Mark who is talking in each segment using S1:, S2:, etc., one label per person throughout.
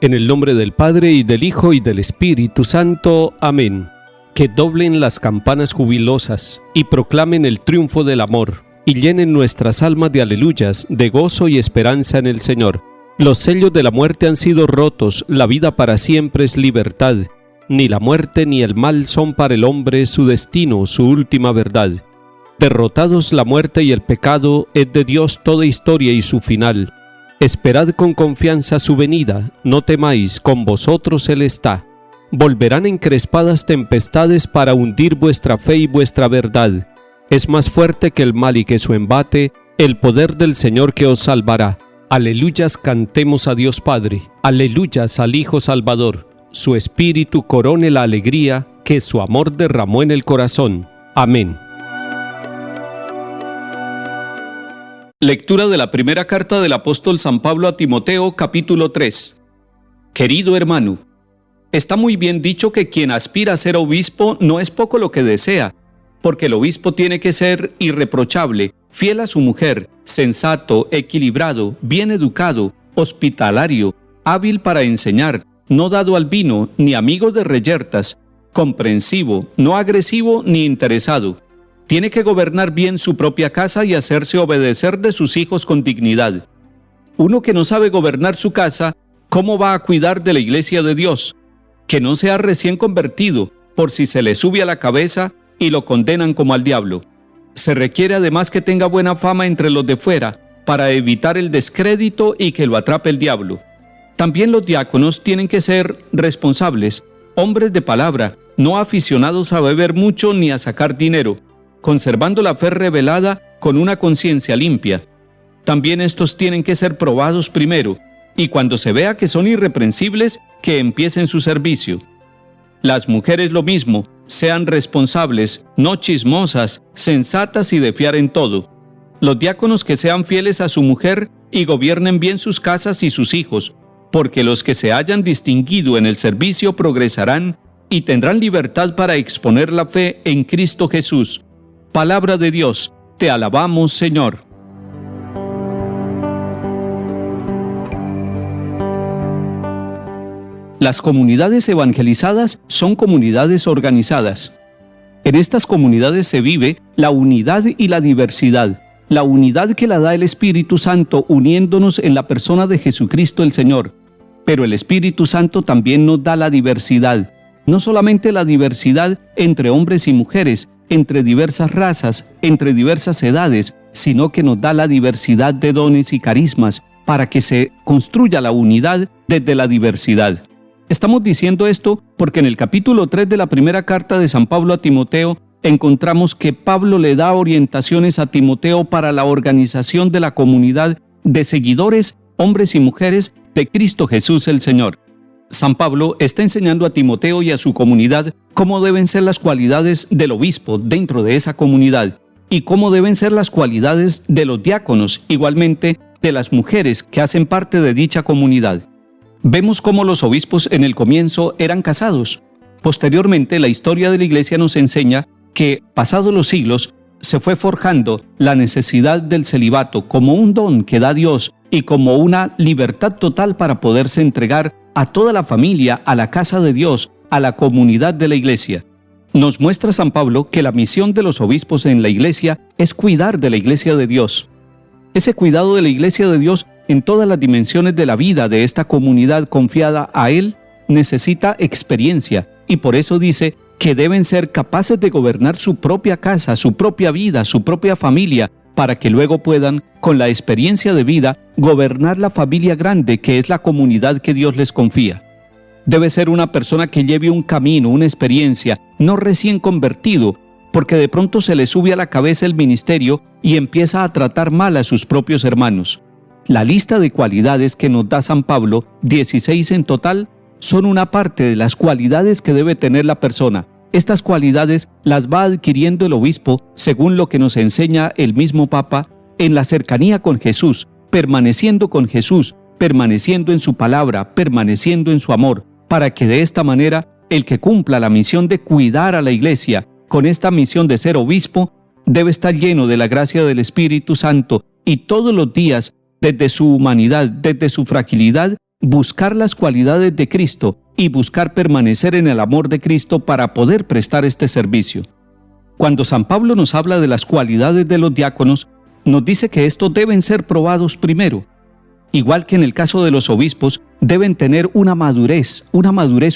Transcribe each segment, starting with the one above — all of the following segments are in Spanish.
S1: En el nombre del Padre, y del Hijo, y del Espíritu Santo. Amén. Que doblen las campanas jubilosas, y proclamen el triunfo del amor, y llenen nuestras almas de aleluyas, de gozo y esperanza en el Señor. Los sellos de la muerte han sido rotos, la vida para siempre es libertad. Ni la muerte ni el mal son para el hombre su destino, su última verdad. Derrotados la muerte y el pecado, es de Dios toda historia y su final. Esperad con confianza su venida, no temáis, con vosotros Él está. Volverán encrespadas tempestades para hundir vuestra fe y vuestra verdad. Es más fuerte que el mal y que su embate, el poder del Señor que os salvará. Aleluyas cantemos a Dios Padre, aleluyas al Hijo Salvador. Su Espíritu corone la alegría que su amor derramó en el corazón. Amén. Lectura de la primera carta del apóstol San Pablo a Timoteo, capítulo 3. Querido hermano, está muy bien dicho que quien aspira a ser obispo no es poco lo que desea, porque el obispo tiene que ser irreprochable, fiel a su mujer, sensato, equilibrado, bien educado, hospitalario, hábil para enseñar, no dado al vino, ni amigo de reyertas, comprensivo, no agresivo ni interesado. Tiene que gobernar bien su propia casa y hacerse obedecer de sus hijos con dignidad. Uno que no sabe gobernar su casa, ¿cómo va a cuidar de la iglesia de Dios? Que no sea recién convertido, por si se le sube a la cabeza y lo condenan como al diablo. Se requiere además que tenga buena fama entre los de fuera, para evitar el descrédito y que lo atrape el diablo. También los diáconos tienen que ser responsables, hombres de palabra, no aficionados a beber mucho ni a sacar dinero, conservando la fe revelada con una conciencia limpia. También estos tienen que ser probados primero, y cuando se vea que son irreprensibles, que empiecen su servicio. Las mujeres lo mismo, sean responsables, no chismosas, sensatas y de fiar en todo. Los diáconos que sean fieles a su mujer y gobiernen bien sus casas y sus hijos, porque los que se hayan distinguido en el servicio progresarán y tendrán libertad para exponer la fe en Cristo Jesús. Palabra de Dios, te alabamos, Señor. Las comunidades evangelizadas son comunidades organizadas. En estas comunidades se vive la unidad y la diversidad, la unidad que la da el Espíritu Santo uniéndonos en la persona de Jesucristo el Señor. Pero el Espíritu Santo también nos da la diversidad, no solamente la diversidad entre hombres y mujeres, entre diversas razas, entre diversas edades, sino que nos da la diversidad de dones y carismas para que se construya la unidad desde la diversidad. Estamos diciendo esto porque en el capítulo 3 de la primera carta de San Pablo a Timoteo encontramos que Pablo le da orientaciones a Timoteo para la organización de la comunidad de seguidores, hombres y mujeres de Cristo Jesús el Señor. San Pablo está enseñando a Timoteo y a su comunidad cómo deben ser las cualidades del obispo dentro de esa comunidad y cómo deben ser las cualidades de los diáconos, igualmente de las mujeres que hacen parte de dicha comunidad. Vemos cómo los obispos en el comienzo eran casados. Posteriormente, la historia de la Iglesia nos enseña que, pasados los siglos, se fue forjando la necesidad del celibato como un don que da Dios y como una libertad total para poderse entregar a toda la familia, a la casa de Dios, a la comunidad de la Iglesia. Nos muestra San Pablo que la misión de los obispos en la Iglesia es cuidar de la Iglesia de Dios. Ese cuidado de la Iglesia de Dios en todas las dimensiones de la vida de esta comunidad confiada a Él necesita experiencia y por eso dice que deben ser capaces de gobernar su propia casa, su propia vida, su propia familia, para que luego puedan, con la experiencia de vida, gobernar la familia grande que es la comunidad que Dios les confía. Debe ser una persona que lleve un camino, una experiencia, no recién convertido, porque de pronto se le sube a la cabeza el ministerio y empieza a tratar mal a sus propios hermanos. La lista de cualidades que nos da San Pablo, 16 en total, son una parte de las cualidades que debe tener la persona. Estas cualidades las va adquiriendo el obispo, según lo que nos enseña el mismo Papa, en la cercanía con Jesús, permaneciendo con Jesús, permaneciendo en su palabra, permaneciendo en su amor, para que de esta manera el que cumpla la misión de cuidar a la Iglesia, con esta misión de ser obispo, debe estar lleno de la gracia del Espíritu Santo y todos los días, desde su humanidad, desde su fragilidad, buscar las cualidades de Cristo y buscar permanecer en el amor de Cristo para poder prestar este servicio. Cuando San Pablo nos habla de las cualidades de los diáconos, nos dice que estos deben ser probados primero. Igual que en el caso de los obispos, deben tener una madurez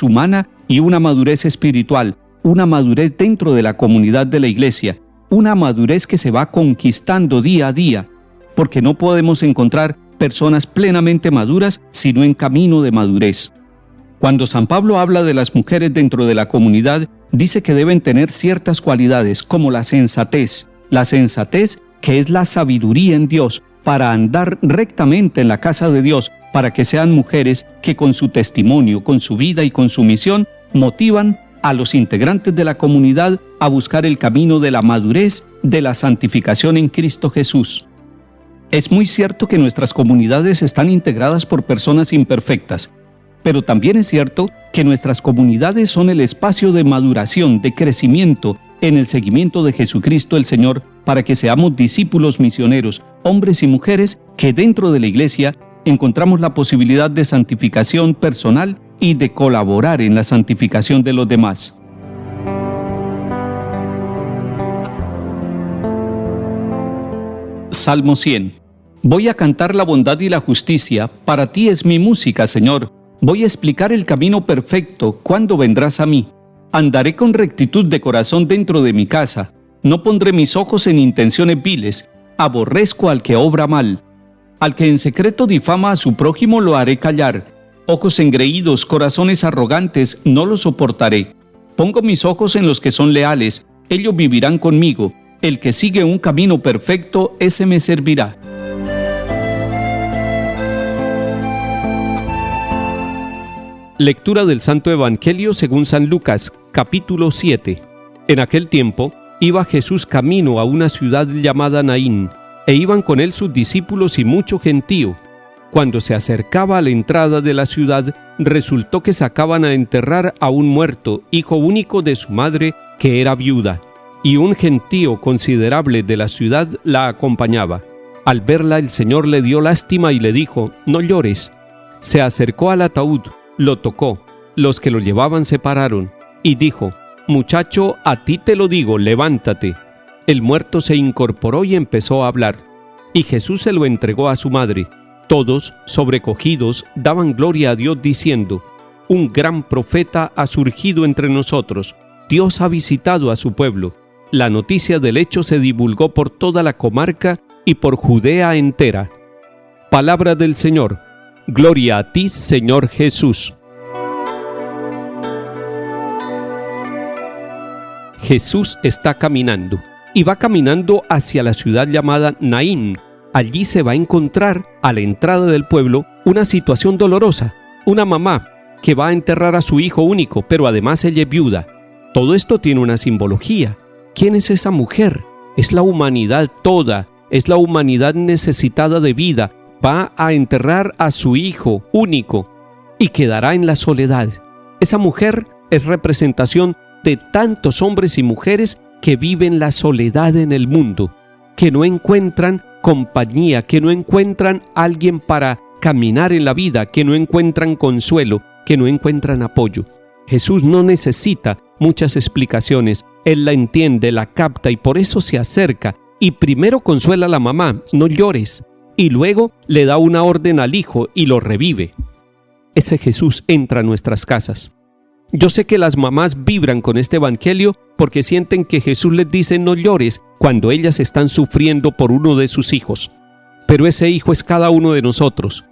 S1: humana y una madurez espiritual, una madurez dentro de la comunidad de la iglesia, una madurez que se va conquistando día a día, porque no podemos encontrar personas plenamente maduras sino en camino de madurez. Cuando San Pablo habla de las mujeres dentro de la comunidad, dice que deben tener ciertas cualidades como la sensatez que es la sabiduría en Dios para andar rectamente en la casa de Dios, para que sean mujeres que con su testimonio, con su vida y con su misión motivan a los integrantes de la comunidad a buscar el camino de la madurez, de la santificación en Cristo Jesús. Es muy cierto que nuestras comunidades están integradas por personas imperfectas, pero también es cierto que nuestras comunidades son el espacio de maduración, de crecimiento en el seguimiento de Jesucristo el Señor, para que seamos discípulos misioneros, hombres y mujeres que dentro de la iglesia encontramos la posibilidad de santificación personal y de colaborar en la santificación de los demás. Salmo 100. Voy a cantar la bondad y la justicia, para ti es mi música, Señor. Voy a explicar el camino perfecto, ¿cuándo vendrás a mí? Andaré con rectitud de corazón dentro de mi casa. No pondré mis ojos en intenciones viles. Aborrezco al que obra mal. Al que en secreto difama a su prójimo lo haré callar. Ojos engreídos, corazones arrogantes, no los soportaré. Pongo mis ojos en los que son leales. Ellos vivirán conmigo. El que sigue un camino perfecto, ese me servirá. Lectura del Santo Evangelio según San Lucas, capítulo 7. En aquel tiempo, iba Jesús camino a una ciudad llamada Naín, e iban con él sus discípulos y mucho gentío. Cuando se acercaba a la entrada de la ciudad, resultó que sacaban a enterrar a un muerto, hijo único de su madre, que era viuda, y un gentío considerable de la ciudad la acompañaba. Al verla, el Señor le dio lástima y le dijo: «No llores». Se acercó al ataúd, lo tocó, los que lo llevaban se pararon, y dijo: «Muchacho, a ti te lo digo, levántate». El muerto se incorporó y empezó a hablar, y Jesús se lo entregó a su madre. Todos, sobrecogidos, daban gloria a Dios diciendo: «Un gran profeta ha surgido entre nosotros, Dios ha visitado a su pueblo». La noticia del hecho se divulgó por toda la comarca y por Judea entera. Palabra del Señor. Gloria a ti, Señor Jesús. Jesús está caminando y va caminando hacia la ciudad llamada Naín. Allí se va a encontrar, a la entrada del pueblo, una situación dolorosa. Una mamá que va a enterrar a su hijo único, pero además ella es viuda. Todo esto tiene una simbología. ¿Quién es esa mujer? Es la humanidad toda, es la humanidad necesitada de vida. Va a enterrar a su hijo único y quedará en la soledad. Esa mujer es representación de tantos hombres y mujeres que viven la soledad en el mundo, que no encuentran compañía, que no encuentran alguien para caminar en la vida, que no encuentran consuelo, que no encuentran apoyo. Jesús no necesita muchas explicaciones, Él la entiende, la capta y por eso se acerca y primero consuela a la mamá: «No llores», y luego le da una orden al hijo y lo revive. Ese Jesús entra a nuestras casas. Yo sé que las mamás vibran con este evangelio porque sienten que Jesús les dice no llores cuando ellas están sufriendo por uno de sus hijos. Pero ese hijo es cada uno de nosotros.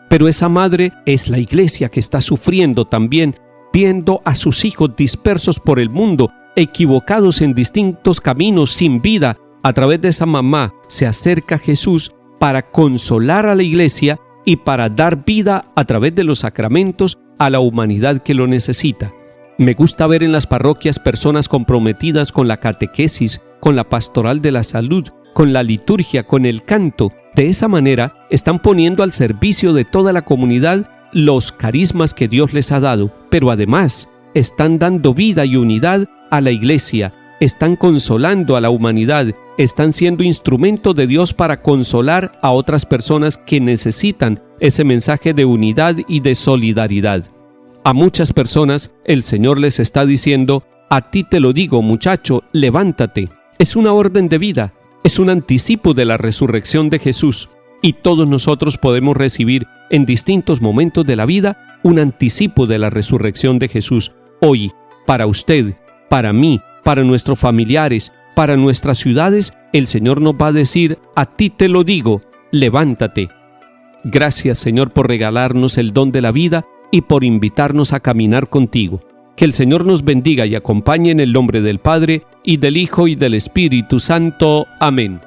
S1: Pero esa madre es la iglesia que está sufriendo también, viendo a sus hijos dispersos por el mundo, equivocados en distintos caminos, sin vida. A través de esa mamá se acerca Jesús para consolar a la iglesia y para dar vida a través de los sacramentos a la humanidad que lo necesita. Me gusta ver en las parroquias personas comprometidas con la catequesis, con la pastoral de la salud, con la liturgia, con el canto. De esa manera están poniendo al servicio de toda la comunidad los carismas que Dios les ha dado, pero además están dando vida y unidad a la iglesia, están consolando a la humanidad, están siendo instrumento de Dios para consolar a otras personas que necesitan ese mensaje de unidad y de solidaridad. A muchas personas el Señor les está diciendo: a ti te lo digo, muchacho, levántate. Es una orden de vida, es un anticipo de la resurrección de Jesús. Y todos nosotros podemos recibir en distintos momentos de la vida un anticipo de la resurrección de Jesús. Hoy, para usted, para mí, para nuestros familiares, para nuestras ciudades, el Señor nos va a decir: a ti te lo digo, levántate. Gracias, Señor, por regalarnos el don de la vida y por invitarnos a caminar contigo. Que el Señor nos bendiga y acompañe en el nombre del Padre, y del Hijo, y del Espíritu Santo. Amén.